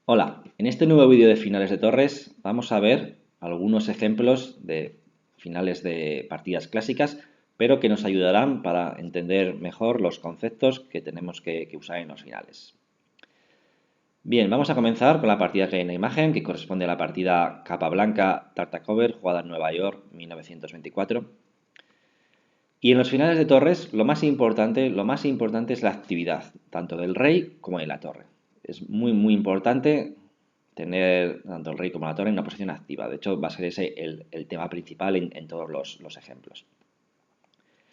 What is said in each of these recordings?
Hola, en este nuevo vídeo de finales de torres vamos a ver algunos ejemplos de finales de partidas clásicas, pero que nos ayudarán para entender mejor los conceptos que tenemos que usar en los finales. Bien, vamos a comenzar con la partida que hay en la imagen, que corresponde a la partida Capablanca Tartacover, jugada en Nueva York, 1924. Y en los finales de torres, lo más importante es la actividad, tanto del rey como de la torre. Es muy importante tener tanto el rey como la torre en una posición activa. De hecho, va a ser ese el tema principal en todos los ejemplos.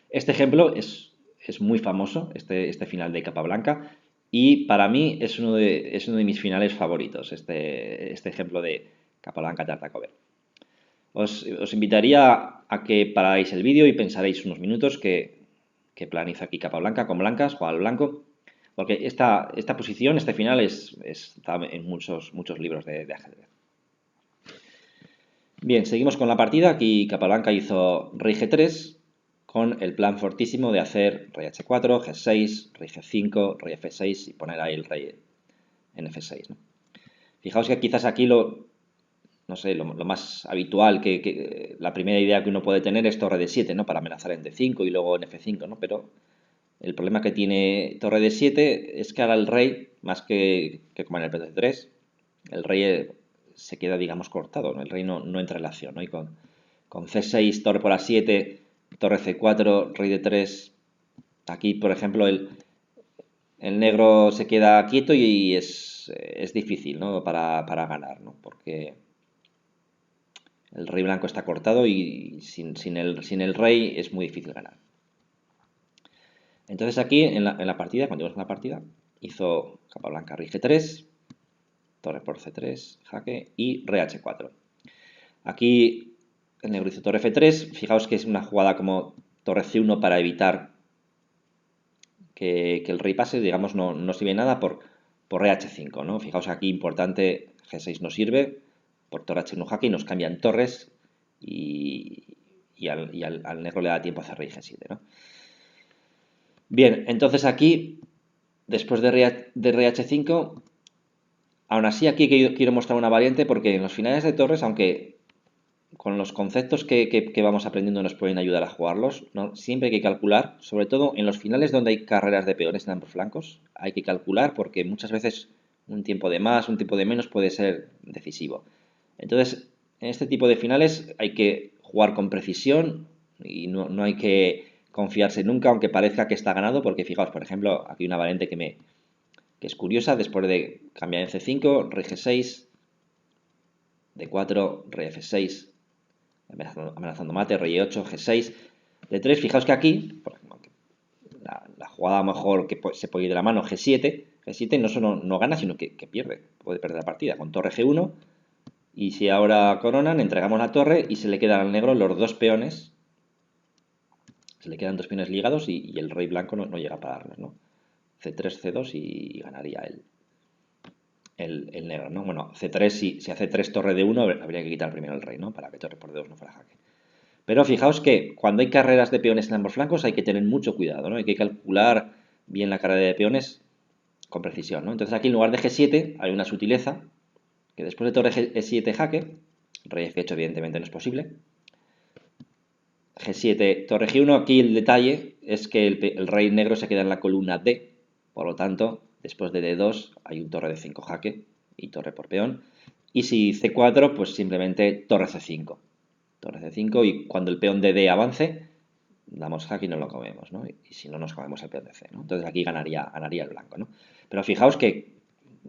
Este ejemplo es muy famoso, este final de Capablanca, y para mí es uno de mis finales favoritos, este ejemplo de Capablanca Tartacover. Os invitaría a que paráis el vídeo y pensaréis unos minutos que planizo aquí Capablanca con blancas, jugar al blanco, porque esta posición, este final, está en muchos libros de ajedrez. Bien, seguimos con la partida. Aquí Capablanca hizo rey G3 con el plan fortísimo de hacer rey H4, G6, rey G5, rey F6 y poner ahí el rey en F6, ¿no? Fijaos que quizás aquí no sé, lo más habitual, la primera idea que uno puede tener es torre de 7, ¿no? Para amenazar en D5 y luego en F5, ¿no? Pero el problema que tiene torre de 7 es que ahora el rey, más que como en el PT3, el rey se queda, digamos, cortado, ¿no? El rey no entra en la acción, ¿no? Y con C6, torre por A7, torre C4, rey D3, aquí, por ejemplo, el negro se queda quieto y es difícil, ¿no? Para ganar, ¿no? Porque el rey blanco está cortado y sin el rey es muy difícil ganar. Entonces aquí en la partida, cuando íbamos en la partida, hizo Capablanca rey G3, torre por C3, jaque y rey H4. Aquí el negro hizo torre F3, fijaos que es una jugada como torre C1 para evitar que el rey pase, digamos, no sirve nada por rey H5, ¿no? Fijaos aquí importante, G6 no sirve, por torre H1 jaque y nos cambian torres y al negro le da tiempo a hacer rey G7, ¿no? Bien, entonces aquí, después de rey H5, aún así aquí quiero mostrar una variante porque en los finales de torres, aunque con los conceptos que vamos aprendiendo nos pueden ayudar a jugarlos, ¿no? Siempre hay que calcular, sobre todo en los finales donde hay carreras de peones en ambos flancos, hay que calcular porque muchas veces un tiempo de más, un tiempo de menos puede ser decisivo. Entonces, en este tipo de finales hay que jugar con precisión y no hay que confiarse nunca, aunque parezca que está ganado, porque fijaos, por ejemplo, aquí una variante que es curiosa, después de cambiar en C5, rey G6, D4, rey F6, amenazando mate, rey E8, G6, D3, fijaos que aquí, por ejemplo, la jugada mejor que se puede ir de la mano, G7 no solo no gana, sino que pierde, puede perder la partida, con torre G1, y si ahora coronan, entregamos la torre y se le quedan al negro los dos peones, se le quedan dos peones ligados y el rey blanco no llega a pararlos, ¿no? C3, C2 y ganaría el negro, ¿no? Bueno, C3, si hace 3 torre de 1, habría que quitar primero el rey, ¿no? Para que torre por D2 no fuera jaque. Pero fijaos que cuando hay carreras de peones en ambos flancos hay que tener mucho cuidado, ¿no? Hay que calcular bien la carrera de peones con precisión, ¿no? Entonces aquí en lugar de G7 hay una sutileza, que después de torre E7 jaque, rey F8 evidentemente no es posible, G7, torre G1, aquí el detalle es que el rey negro se queda en la columna D, por lo tanto, después de D2 hay un torre de 5 jaque y torre por peón, y si C4, pues simplemente torre C5. Torre C5 y cuando el peón de D avance, damos jaque y no lo comemos, ¿no? Y si no, nos comemos el peón de C, ¿no? Entonces aquí ganaría el blanco, ¿no? Pero fijaos que,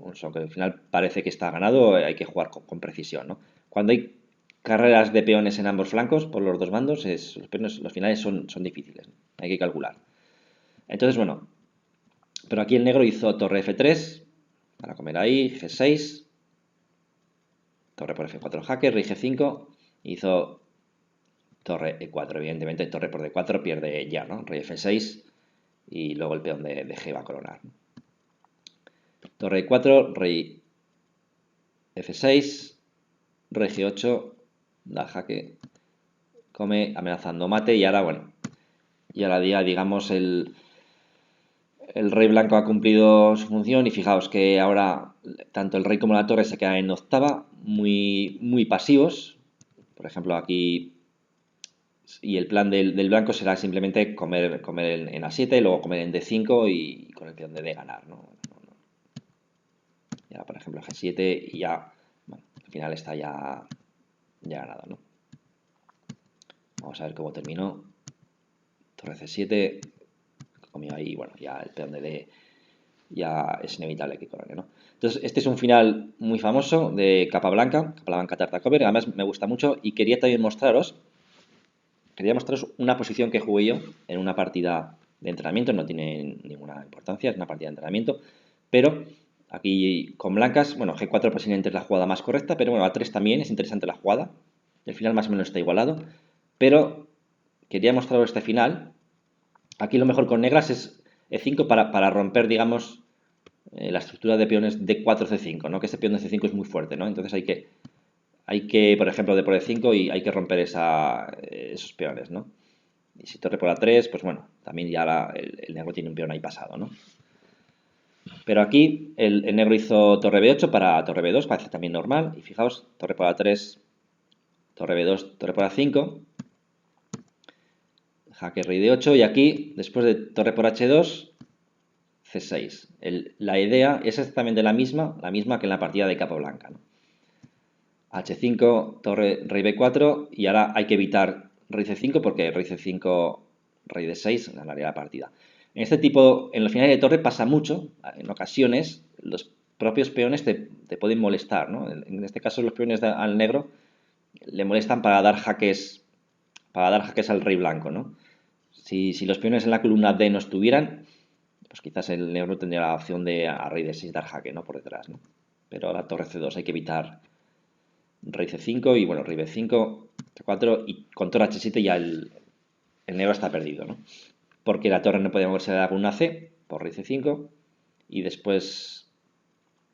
aunque al final parece que está ganado, hay que jugar con precisión, ¿no? Cuando hay carreras de peones en ambos flancos, por los dos bandos, los finales son difíciles, ¿no? Hay que calcular. Entonces, bueno, pero aquí el negro hizo torre F3, para comer ahí, G6, torre por F4 jaque, rey G5, hizo torre E4, evidentemente torre por D4 pierde ya, ¿no? Rey F6 y luego el peón de G va a coronar, ¿no? Torre E4, rey F6, rey G8, da jaque, come amenazando mate y ahora, bueno, y ahora ya digamos el rey blanco ha cumplido su función y fijaos que ahora tanto el rey como la torre se quedan en octava, muy pasivos. Por ejemplo, aquí, y el plan del blanco será simplemente comer en A7, luego comer en D5 y con el peón de D ganar, ¿no? Y ahora, por ejemplo, G7 y ya, bueno, al final está ya ganado, ¿no? Vamos a ver cómo terminó. Torre C7, comió ahí, bueno, ya el peón de D ya es inevitable que corone, ¿no? Entonces, este es un final muy famoso de Capablanca Tartacover, además me gusta mucho y quería mostraros una posición que jugué yo en una partida de entrenamiento, no tiene ninguna importancia, es una partida de entrenamiento, pero aquí con blancas, bueno, G4 posiblemente es la jugada más correcta, pero bueno, A3 también es interesante la jugada, el final más o menos está igualado, pero quería mostraros este final. Aquí lo mejor con negras es E5 para romper, digamos, la estructura de peones D4, C5, ¿no? Que ese peón de C5 es muy fuerte, ¿no? Entonces hay que por ejemplo, D por E5 y hay que romper esos peones, ¿no? Y si torre por A3, pues bueno, también ya el negro tiene un peón ahí pasado, ¿no? Pero aquí el negro hizo torre B8 para torre B2, parece también normal. Y fijaos, torre por A3, torre B2, torre por A5, jaque rey D8 y aquí, después de torre por H2, C6. La idea es exactamente la misma que en la partida de Capablanca, ¿no? H5, torre, rey B4 y ahora hay que evitar rey C5 porque rey C5, rey D6 ganaría la partida. En los finales de torre pasa mucho, en ocasiones los propios peones te pueden molestar, ¿no? En este caso los peones al negro le molestan para dar jaques al rey blanco, ¿no? Si los peones en la columna D no estuvieran, pues quizás el negro tendría la opción de a rey D6 dar jaque, ¿no? Por detrás, ¿no? Pero la torre C2 hay que evitar rey C5 y bueno, rey B5, C4 y con torre H7 ya el negro está perdido, ¿no? Porque la torre no puede moverse de con una C por rey C5 y después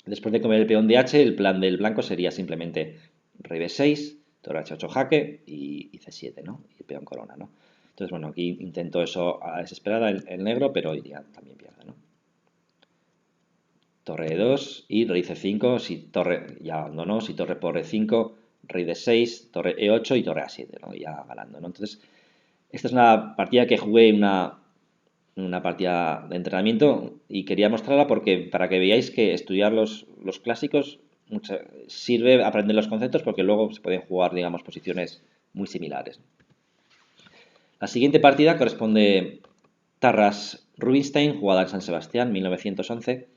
de comer el peón de H, el plan del blanco sería simplemente rey B6, torre H8 jaque y C7, ¿no? Y el peón corona, ¿no? Entonces, bueno, aquí intento eso a la desesperada el negro, pero ya también pierde, ¿no? Torre E2 y rey C5, si torre, ya abandonó, si torre por E5, rey D6, torre E8 y torre A7, ¿no? Ya ganando, ¿no? Entonces, esta es una partida que jugué una partida de entrenamiento y quería mostrarla para que veáis que estudiar los clásicos sirve aprender los conceptos porque luego se pueden jugar, digamos, posiciones muy similares. La siguiente partida corresponde Tarras-Rubinstein, jugada en San Sebastián, 1911.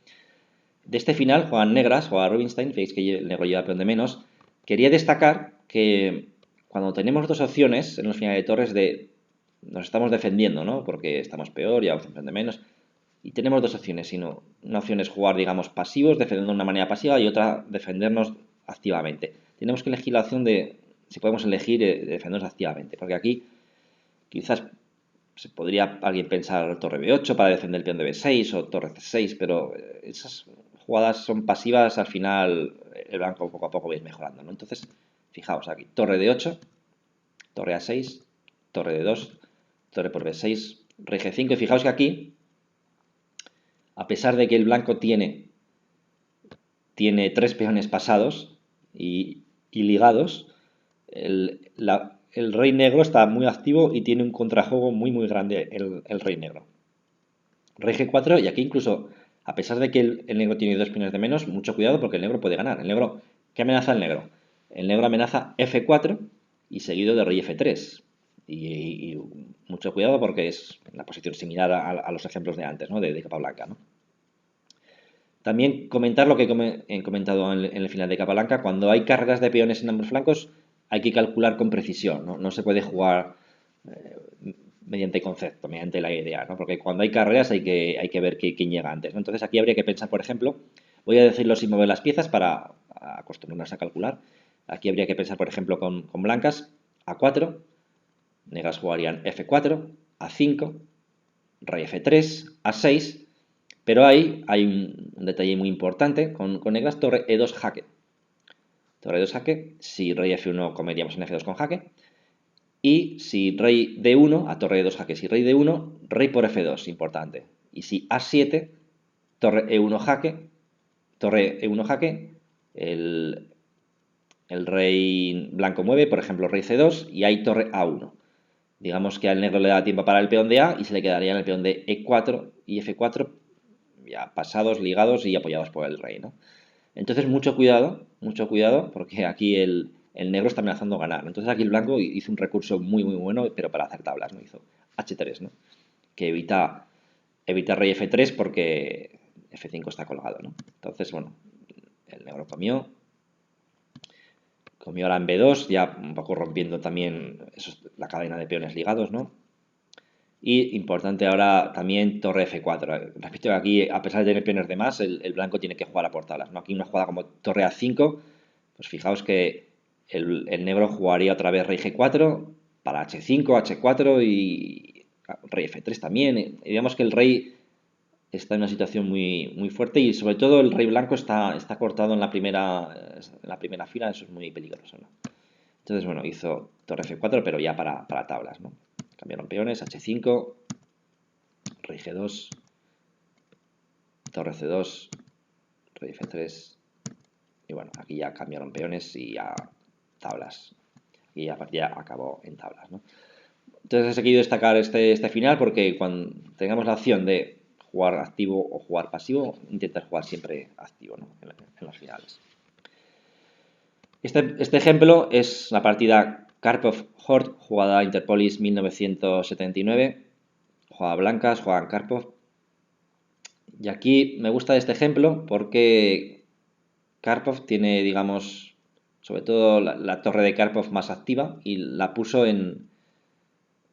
De este final juegan negras, juega Rubinstein, veis que el negro lleva peón de menos. Quería destacar que cuando tenemos dos opciones en los finales de torres nos estamos defendiendo, ¿no? Porque estamos peor, ya peón de menos. Y tenemos dos opciones, sino una opción es jugar, digamos, pasivos, defendiendo de una manera pasiva, y otra defendernos activamente. Tenemos que elegir la opción de, si podemos elegir, defendernos activamente, porque aquí quizás se podría alguien pensar torre B8 para defender el peón de B6 o torre C6, pero esas jugadas son pasivas, al final el blanco poco a poco va a ir mejorando, ¿no? Entonces, fijaos aquí, torre D8, torre A6, torre D2, torre por B6, rey G5, y fijaos que aquí, a pesar de que el blanco tiene tres peones pasados y ligados, el rey negro está muy activo y tiene un contrajuego muy grande el rey negro. Rey G4 y aquí incluso, a pesar de que el negro tiene dos peones de menos, mucho cuidado porque el negro puede ganar. ¿Qué amenaza el negro? El negro amenaza F4 y seguido de rey F3. Y mucho cuidado porque es una posición similar a los ejemplos de antes, ¿no? De Capablanca, ¿no? También comentar lo que he comentado en el final de Capablanca, cuando hay carreras de peones en ambos flancos hay que calcular con precisión, no se puede jugar mediante concepto, mediante la idea, ¿no? Porque cuando hay carreras hay que ver quién llega antes, ¿no? Entonces aquí habría que pensar, por ejemplo, voy a decirlo sin mover las piezas para acostumbrarnos a calcular. Aquí habría que pensar, por ejemplo, con blancas, A4, negras jugarían F4, A5, rey F3, A6, pero hay un detalle muy importante con negras, torre E2 jaque. Torre E2 jaque, si rey F1 comeríamos en F2 con jaque, y si rey D1, a torre E2 jaque, si rey D1, rey por F2, importante. Y si A7, torre E1 jaque, el, el rey blanco mueve, por ejemplo, rey C2 y hay torre A1. Digamos que al negro le da tiempo para el peón de A y se le quedaría en el peón de E4 y F4 ya pasados, ligados y apoyados por el rey, ¿no? Entonces mucho cuidado, porque aquí el negro está amenazando ganar. Entonces aquí el blanco hizo un recurso muy bueno, pero para hacer tablas, ¿no? Hizo H3, ¿no? Que evita rey F3 porque F5 está colgado, ¿no? Entonces, bueno, el negro comió ahora en B2, ya un poco rompiendo también la cadena de peones ligados, ¿no? Y importante ahora también torre F4. Repito que aquí, a pesar de tener peones de más, el blanco tiene que jugar a por tablas, ¿no? Aquí una jugada como torre A5, pues fijaos que el negro jugaría otra vez rey G4 para H5, H4 y rey F3 también. Y digamos que el rey está en una situación muy fuerte y sobre todo el rey blanco está cortado en la primera fila, eso es muy peligroso, ¿no? Entonces, bueno, hizo torre F4, pero ya para tablas, ¿no? Cambiaron peones, H5, rey G2, torre C2, rey F3. Y bueno, aquí ya cambiaron peones y ya tablas. Y la partida acabó en tablas, ¿no? Entonces he querido destacar este final porque cuando tengamos la opción de jugar activo o jugar pasivo, intentar jugar siempre activo, ¿no? en las finales. Este ejemplo es la partida Karpov-Hort, jugada Interpolis 1979. Jugada blancas, juegan Karpov. Y aquí me gusta este ejemplo porque Karpov tiene, digamos, sobre todo la torre de Karpov más activa y la puso en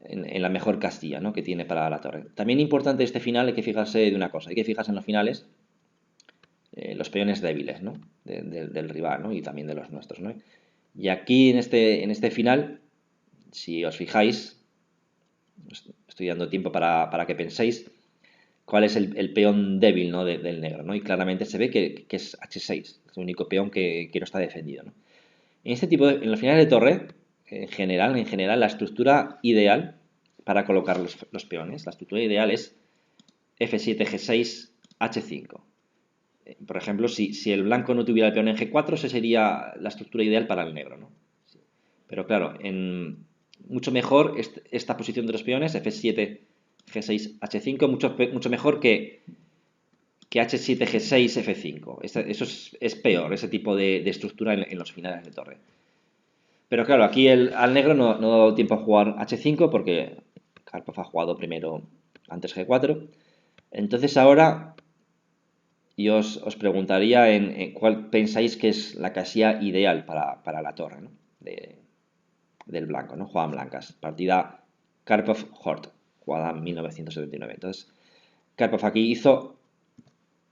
la mejor castilla, ¿no? que tiene para la torre. También importante este final, hay que fijarse de una cosa, hay que fijarse en los finales los peones débiles, ¿no? del rival, ¿no? Y también de los nuestros, ¿no? Y aquí en este final, si os fijáis, estoy dando tiempo para que penséis cuál es el peón débil, ¿no? del negro, ¿no? Y claramente se ve que es H6, es el único peón que no está defendido, ¿no? En los finales de torre, en general, la estructura ideal para colocar los peones, la estructura ideal es F7, G6, H5. Por ejemplo, si el blanco no tuviera el peón en G4, esa sería la estructura ideal para el negro, ¿no? Pero claro, mucho mejor esta posición de los peones, F7, G6, H5, mucho mejor que H7, G6, F5. Eso es peor, ese tipo de estructura en los finales de torre. Pero claro, aquí al negro no ha dado tiempo a jugar H5 porque Karpov ha jugado primero antes G4. Entonces ahora yo os preguntaría en cuál pensáis que es la casilla ideal para la torre, ¿no? del blanco, ¿no? Jugaban blancas. Partida Karpov-Hort, jugada en 1979. Entonces, Karpov aquí hizo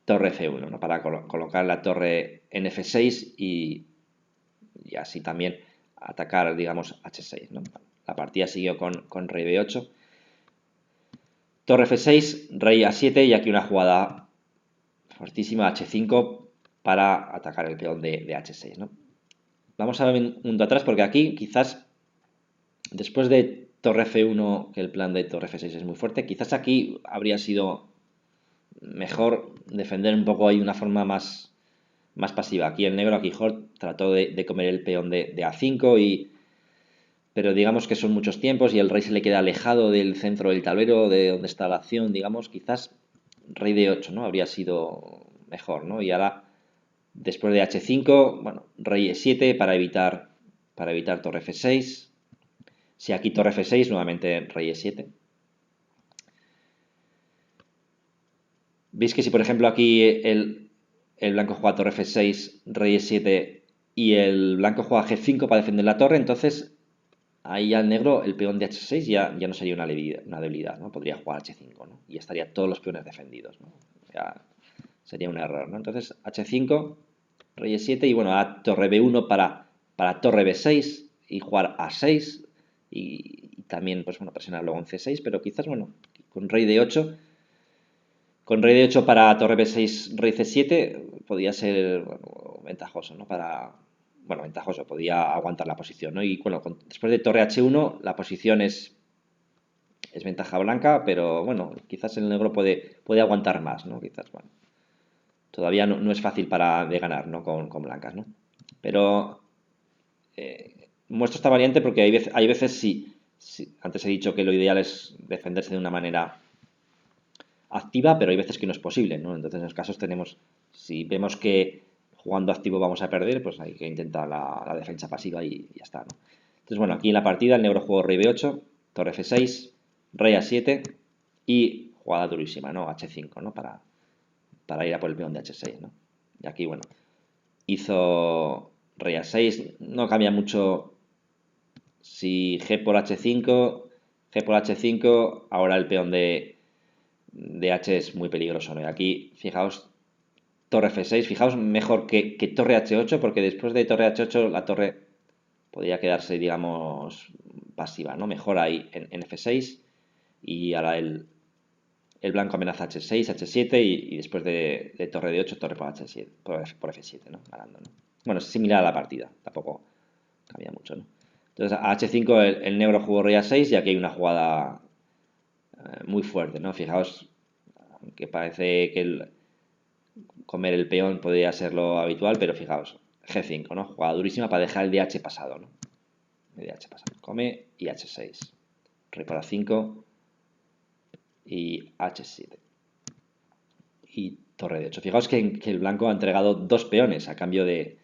torre F1, ¿no? Para colocar la torre en F6 y así también atacar, digamos, H6, ¿no? La partida siguió con rey B8. Torre F6, rey A7 y aquí una jugada fortísima H5 para atacar el peón de H6, ¿no? Vamos a ver un punto atrás porque aquí quizás después de torre F1, que el plan de torre F6 es muy fuerte, quizás aquí habría sido mejor defender un poco ahí de una forma más pasiva. Aquí el negro, aquí Hort, trató de comer el peón de A5 pero digamos que son muchos tiempos y el rey se le queda alejado del centro del tablero, de donde está la acción, digamos, quizás rey de 8, ¿no? Habría sido mejor, ¿no? Y ahora, después de H5, bueno, rey E7 para evitar torre F6. Si aquí torre F6, nuevamente rey E7. Veis que si, por ejemplo, aquí el blanco juega torre F6, rey E7 y el blanco juega G5 para defender la torre, entonces ahí al negro el peón de H6 ya no sería una debilidad, ¿no? Podría jugar H5, ¿no? Y ya estaría todos los peones defendidos, ¿no? Ya sería un error, ¿no? Entonces H5, rey E7 y bueno, a torre B1 para torre B6 y jugar A6 y también, pues bueno, presionar luego en C6, pero quizás, bueno, con rey D8 para torre B6, rey C7 podría ser bueno, ventajoso, ¿no? Ventajoso, podía aguantar la posición, ¿no? Y bueno, después de torre H1 la posición es es ventaja blanca, pero bueno, quizás el negro puede aguantar más, ¿no? Quizás, bueno, todavía no es fácil de ganar, ¿no? Con blancas, ¿no? Pero muestro esta variante porque hay veces sí, antes he dicho que lo ideal es defenderse de una manera activa, pero hay veces que no es posible, ¿no? Entonces, en los casos si vemos que jugando activo vamos a perder, pues hay que intentar la defensa pasiva y ya está, ¿no? Entonces, bueno, aquí en la partida el negro jugó rey b8, torre f6, rey a7 y jugada durísima, ¿no? h5, ¿no? Para ir a por el peón de h6, ¿no? Y aquí, bueno, hizo rey a6, no cambia mucho si g por h5, g por h5, ahora el peón de H es muy peligroso, ¿no? Y aquí, fijaos, torre F6, fijaos mejor que torre H8, porque después de torre H8 la torre podría quedarse, digamos, pasiva, ¿no? Mejor ahí en F6 y ahora el blanco amenaza H6, H7 y después de torre de 8, torre por H7, por F7, ¿no? Ganando, ¿no? Bueno, es similar a la partida, tampoco cambia mucho, ¿no? Entonces a H5 el negro jugó rey A6 y aquí hay una jugada muy fuerte, ¿no? Fijaos, que parece que comer el peón podría ser lo habitual, pero fijaos, G5, ¿no? Jugada durísima para dejar el DH pasado, ¿no? El DH pasado. Come y H6. Rey para 5 y H7. Y torre de 8. Fijaos que el blanco ha entregado dos peones a cambio de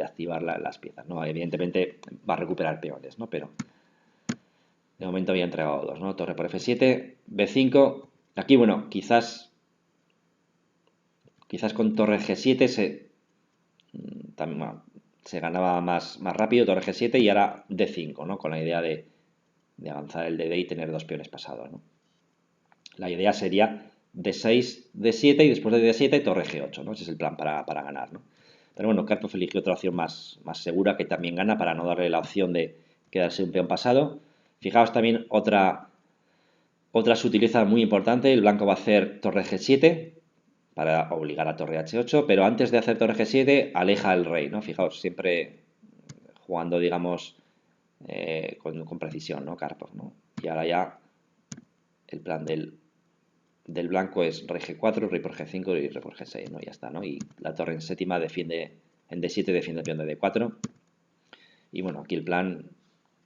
activar las piezas, ¿no? Evidentemente va a recuperar peones, ¿no? Pero de momento había entregado dos, ¿no? Torre por F7, B5. Aquí, bueno, quizás con torre G7 también, bueno, se ganaba más rápido, torre G7 y ahora D5, ¿no? Con la idea de avanzar el DD y tener dos peones pasados, ¿no? La idea sería D6, D7 y después de D7 torre G8, ¿no? Ese es el plan para ganar, ¿no? Pero bueno, Karpov eligió otra opción más segura que también gana para no darle la opción de quedarse un peón pasado. Fijaos también otra sutileza muy importante, el blanco va a hacer torre G7 para obligar a torre H8, pero antes de hacer torre G7 aleja el rey, ¿no? Fijaos, siempre jugando, digamos, con precisión, ¿no? Karpov, ¿no? Y ahora ya el plan del blanco es rey G4, rey por G5 y rey por G6, ¿no? Ya está, ¿no? Y la torre en séptima defiende, en D7 defiende el peón de D4. Y bueno, aquí el plan,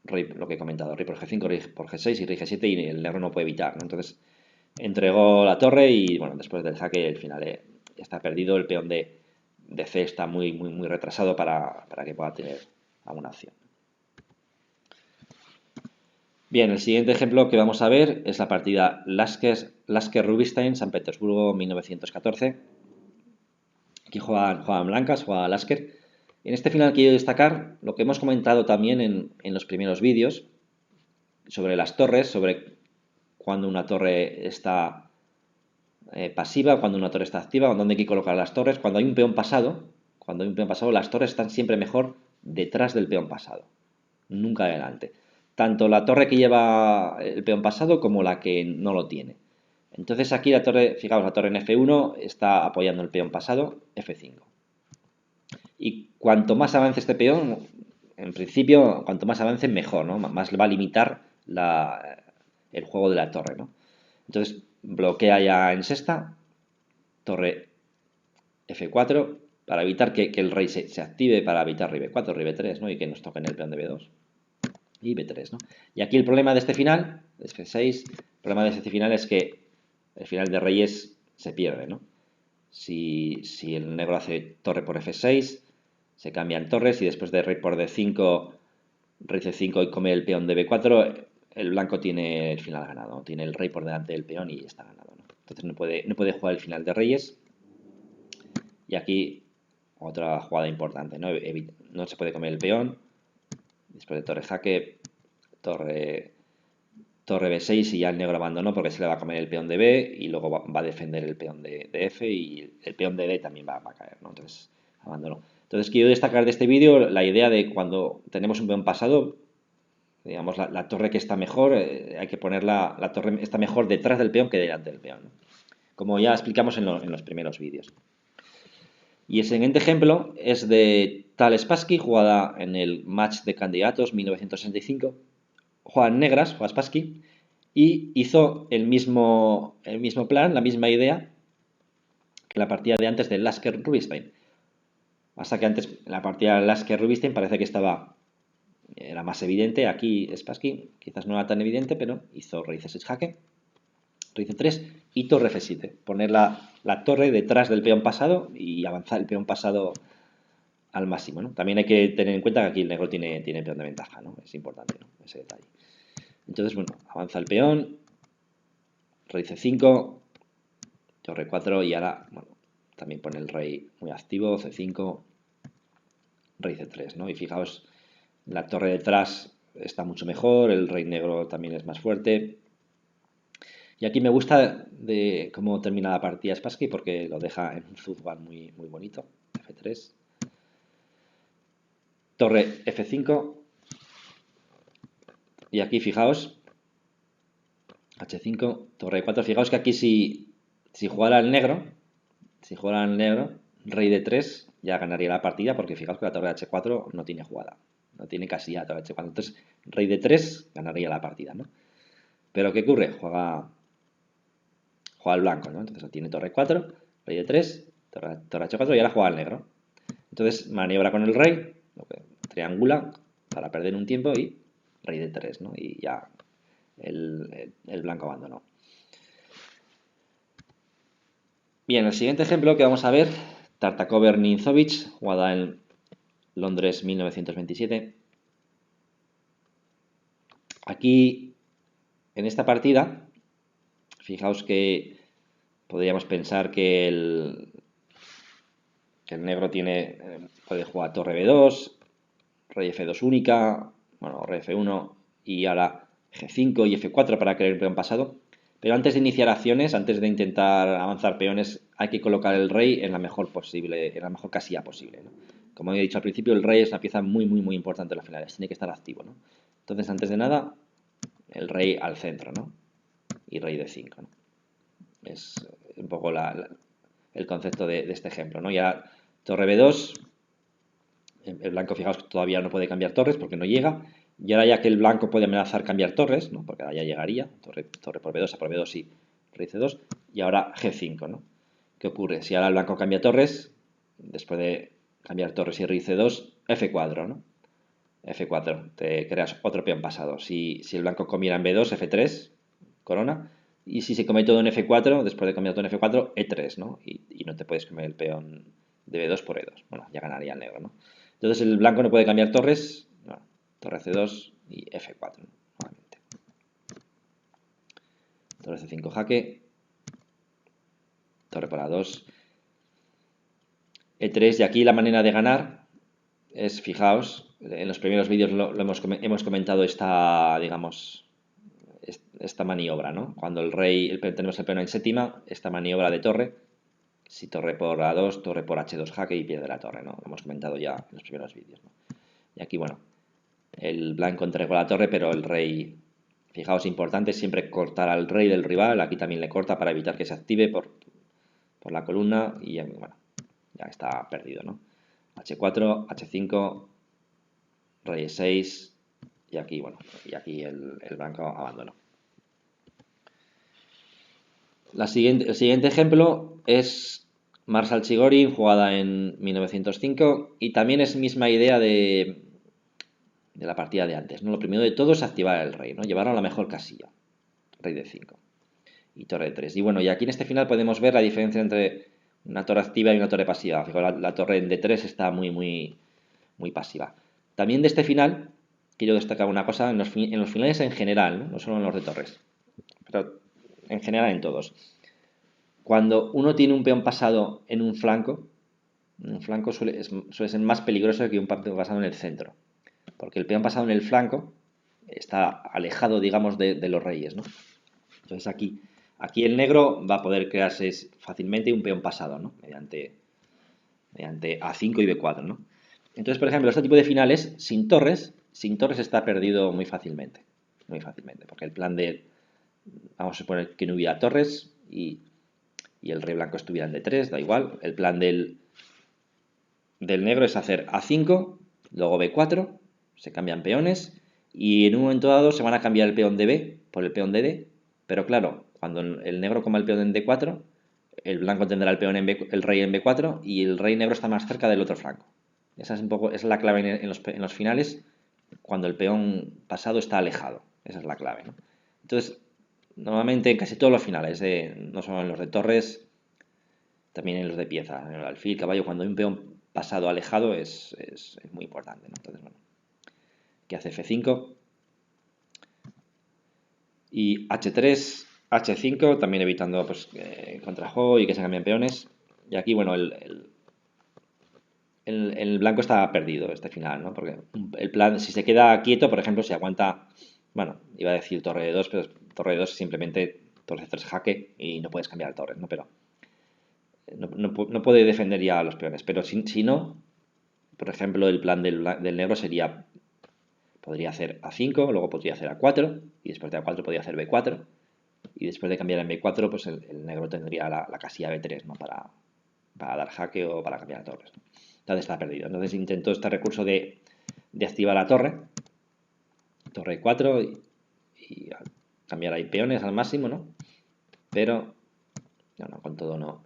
lo que he comentado, rey por G5, rey por G6 y rey G7 y el negro no puede evitar, ¿no? Entonces entregó la torre y bueno, después del jaque el final está perdido, el peón de C está muy retrasado para que pueda tener alguna acción. Bien, el siguiente ejemplo que vamos a ver es la partida Lasker-Rubinstein, San Petersburgo, 1914. Aquí juegan blancas, juega Lasker. En este final quiero destacar lo que hemos comentado también en los primeros vídeos sobre las torres, sobre cuando una torre está pasiva, cuando una torre está activa, dónde hay que colocar las torres. Cuando hay un peón pasado, las torres están siempre mejor detrás del peón pasado, nunca adelante. Tanto la torre que lleva el peón pasado como la que no lo tiene. Entonces aquí la torre, fijaos, la torre en F1 está apoyando el peón pasado, F5. Y cuanto más avance este peón, en principio, cuanto más avance, mejor, ¿no? Más le va a limitar el juego de la torre, ¿no? Entonces bloquea ya en sexta, torre F4, para evitar que el rey se active, para evitar rey B4, rey B3, ¿no? Y que nos toquen el peón de B2 y B3, ¿no? Y aquí el problema de este final, de F6, el problema de este final es que el final de reyes se pierde, ¿no? Si el negro hace torre por F6, se cambian torres y después de rey por D5, rey C5 y come el peón de B4, el blanco tiene el final ganado, ¿no? Tiene el rey por delante del peón y está ganado, ¿no? Entonces no puede jugar el final de reyes. Y aquí otra jugada importante, ¿no? No se puede comer el peón. Después de torre jaque, torre B6 y ya el negro abandonó porque se le va a comer el peón de B y luego va a defender el peón de F y el peón de D también va a caer, ¿no? Entonces abandonó. Entonces quiero destacar de este vídeo la idea de cuando tenemos un peón pasado, digamos, la torre que está mejor, hay que ponerla, la torre está mejor detrás del peón que delante del peón, ¿no? Como ya explicamos en los primeros vídeos. Y el siguiente ejemplo es de Tal Spassky, jugada en el Match de Candidatos 1965. Juegan negras, juega Spassky, y hizo el mismo plan, la misma idea que la partida de antes de Lasker-Rubinstein. Hasta que antes, en la partida de Lasker-Rubinstein parece que era más evidente. Aquí Spassky quizás no era tan evidente, pero hizo rey c6 jaque, rey c3 y torre f7. Poner la torre detrás del peón pasado y avanzar el peón pasado al máximo, ¿no? También hay que tener en cuenta que aquí el negro tiene peón de ventaja, ¿no? Es importante, ¿no? Ese detalle. Entonces, bueno, avanza el peón, rey c5, torre 4 y ahora, bueno, también pone el rey muy activo, c5, rey c3, ¿no? Y fijaos, la torre detrás está mucho mejor, el rey negro también es más fuerte. Y aquí me gusta de cómo termina la partida Spassky porque lo deja en un fútbol muy, muy bonito. F3. Torre F5. Y aquí fijaos, H5, torre 4. Fijaos que aquí si jugara el negro, rey D3, ya ganaría la partida porque fijaos que la torre H4 no tiene jugada. No tiene casilla la torre H4. Entonces, rey D3 ganaría la partida, ¿no? Pero ¿qué ocurre? Juega el blanco, ¿no? Entonces tiene torre 4, rey D3, torre H4 y ahora juega el negro. Entonces maniobra con el rey, triangula para perder un tiempo y rey D3, ¿no? Y ya el blanco abandonó. Bien, el siguiente ejemplo que vamos a ver, Tartakover-Ninzovich, jugada en Londres 1927. Aquí, en esta partida, fijaos que podríamos pensar que el negro puede jugar torre B2, rey F2 única, bueno, rey F1 y ahora G5 y F4 para crear el peón pasado. Pero antes de iniciar acciones, antes de intentar avanzar peones, hay que colocar el rey en la mejor casilla posible, ¿no? Como he dicho al principio, el rey es una pieza muy, muy, muy importante en las finales, tiene que estar activo, ¿no? Entonces, antes de nada, el rey al centro, ¿no? Y rey de 5, ¿no? Es un poco el concepto de este ejemplo, ¿no? Ya torre B2, el blanco, fijaos que todavía no puede cambiar torres porque no llega. Y ahora ya que el blanco puede amenazar cambiar torres, ¿no? Porque ahora ya llegaría, torre por B2 a por B2 y rey C2. Y ahora G5, ¿no? ¿Qué ocurre? Si ahora el blanco cambia torres, después de cambiar torres y rey C2, F4, ¿no? F4, te creas otro peón pasado. Si el blanco comiera en B2, F3, corona. Y si se come todo en F4, después de cambiar todo en F4, E3, ¿no? Y no te puedes comer el peón de B2 por E2. Bueno, ya ganaría el negro, ¿no? Entonces el blanco no puede cambiar torres. No, torre C2 y F4, ¿no? Nuevamente. Torre C5 jaque. Torre por A2. E3 y aquí la manera de ganar es, fijaos, en los primeros vídeos hemos comentado esta, digamos, esta maniobra, ¿no? Cuando tenemos el peón en séptima, esta maniobra de torre, si torre por A2, torre por H2 jaque y pierde la torre, ¿no? Lo hemos comentado ya en los primeros vídeos, ¿no? Y aquí, bueno, el blanco entregó la torre, pero el rey, fijaos, importante siempre cortar al rey del rival, aquí también le corta para evitar que se active por la columna y, bueno, ya está perdido, ¿no? H4, H5, rey E6 y aquí, bueno, el blanco abandonó. El siguiente ejemplo es Marshall Chigorin, jugada en 1905, y también es misma idea de la partida de antes, ¿no? Lo primero de todo es activar el rey, ¿no? Llevarlo a la mejor casilla. Rey de 5 y torre de 3. Y bueno, y aquí en este final podemos ver la diferencia entre una torre activa y una torre pasiva. Fijaos, la torre de 3 está muy, muy, muy pasiva. También de este final, quiero destacar una cosa, en los finales en general, ¿no? No solo en los de torres, pero en general en todos. Cuando uno tiene un peón pasado en un flanco suele ser más peligroso que un peón pasado en el centro. Porque el peón pasado en el flanco está alejado, digamos, de los reyes, ¿no? Entonces aquí el negro va a poder crearse fácilmente un peón pasado, ¿no? Mediante A5 y B4, ¿no? Entonces, por ejemplo, este tipo de finales, sin torres está perdido muy fácilmente. Muy fácilmente. Porque el plan vamos a suponer que no hubiera torres y el rey blanco estuviera en D3, da igual. El plan del negro es hacer A5, luego B4, se cambian peones y en un momento dado se van a cambiar el peón de B por el peón de D, pero claro, cuando el negro coma el peón en D4, el blanco tendrá el peón el rey en B4 y el rey negro está más cerca del otro flanco. Esa es la clave en los finales, cuando el peón pasado está alejado. Esa es la clave, ¿no? Entonces, normalmente en casi todos los finales, no solo en los de torres, también en los de pieza, en el alfil, caballo, cuando hay un peón pasado alejado es muy importante, ¿no? Entonces, bueno, que hace F5 y H3, H5, también evitando pues, contrajuego y que se cambien peones. Y aquí, bueno, el blanco está perdido este final, ¿no? Porque el plan, si se queda quieto, por ejemplo, si aguanta, bueno, iba a decir torre de 2, pero torre de 2 simplemente torre de 3 jaque y no puedes cambiar torres, ¿no? Pero no puede defender ya a los peones. Pero si no, por ejemplo, el plan del negro sería, podría hacer A5, luego podría hacer A4 y después de A4 podría hacer B4 y después de cambiar en B4 pues el negro tendría la casilla B3, ¿no? Para dar jaque o para cambiar torres, ¿no? Entonces está perdido. Entonces intentó este recurso de activar la torre 4 y cambiar ahí peones al máximo, ¿no? Pero no, con todo no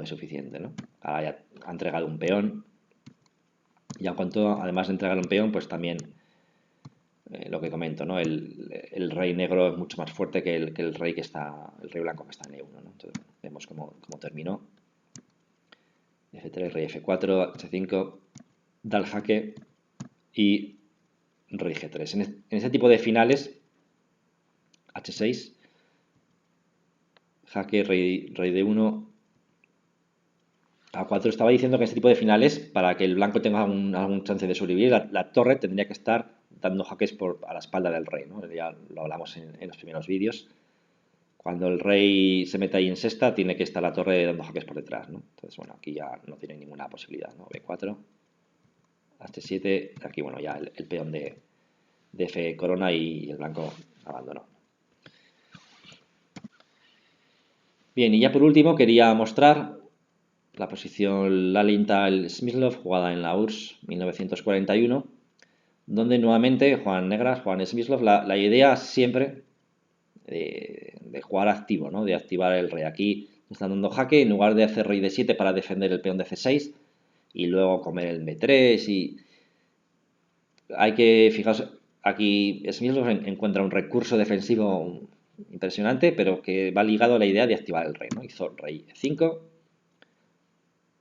es suficiente, ¿no? Ahora ya ha entregado un peón y con todo, además de entregar un peón, pues también lo que comento, ¿no? El rey negro es mucho más fuerte que el rey blanco que está en E1, ¿no? Entonces vemos cómo terminó. F3, rey F4, H5, da el jaque y rey G3. En este tipo de finales, H6, jaque, rey D1, A4. Estaba diciendo que en este tipo de finales, para que el blanco tenga algún chance de sobrevivir, la torre tendría que estar dando jaques a la espalda del rey, ¿no? Ya lo hablamos en los primeros vídeos. Cuando el rey se mete ahí en sexta, tiene que estar la torre dando jaques por detrás, ¿no? Entonces, bueno, aquí ya no tiene ninguna posibilidad, ¿no? B4, H7, aquí, bueno, ya el peón de F corona y el blanco abandonó. Bien, y ya por último quería mostrar la posición Lalienthal-Smyslov jugada en la URSS 1941, donde nuevamente Juan Smyslov, la idea siempre de jugar activo, ¿no? De activar el rey. Aquí están dando jaque, en lugar de hacer rey D7 para defender el peón de C6 y luego comer el B3 y hay que fijaros, aquí Smyslov encuentra un recurso defensivo impresionante, pero que va ligado a la idea de activar el rey, ¿no? Hizo rey E5,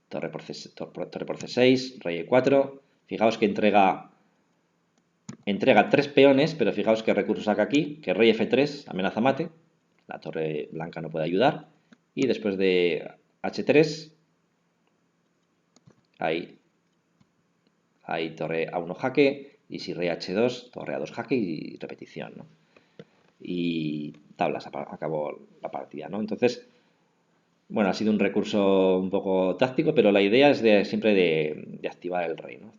torre por C6, rey E4. Fijaos que entrega 3 peones, pero fijaos qué recurso saca aquí, que rey F3, amenaza mate, la torre blanca no puede ayudar, y después de H3, hay torre A1 jaque, y si rey H2, torre A2 jaque y repetición, ¿no? Y tablas, acabó la partida, ¿no? Entonces, bueno, ha sido un recurso un poco táctico, pero la idea es siempre de activar el rey, ¿no?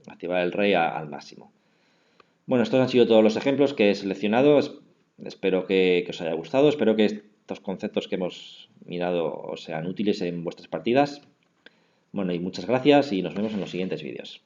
Activar el rey al máximo. Bueno, estos han sido todos los ejemplos que he seleccionado. Espero que os haya gustado. Espero que estos conceptos que hemos mirado os sean útiles en vuestras partidas. Bueno, y muchas gracias y nos vemos en los siguientes vídeos.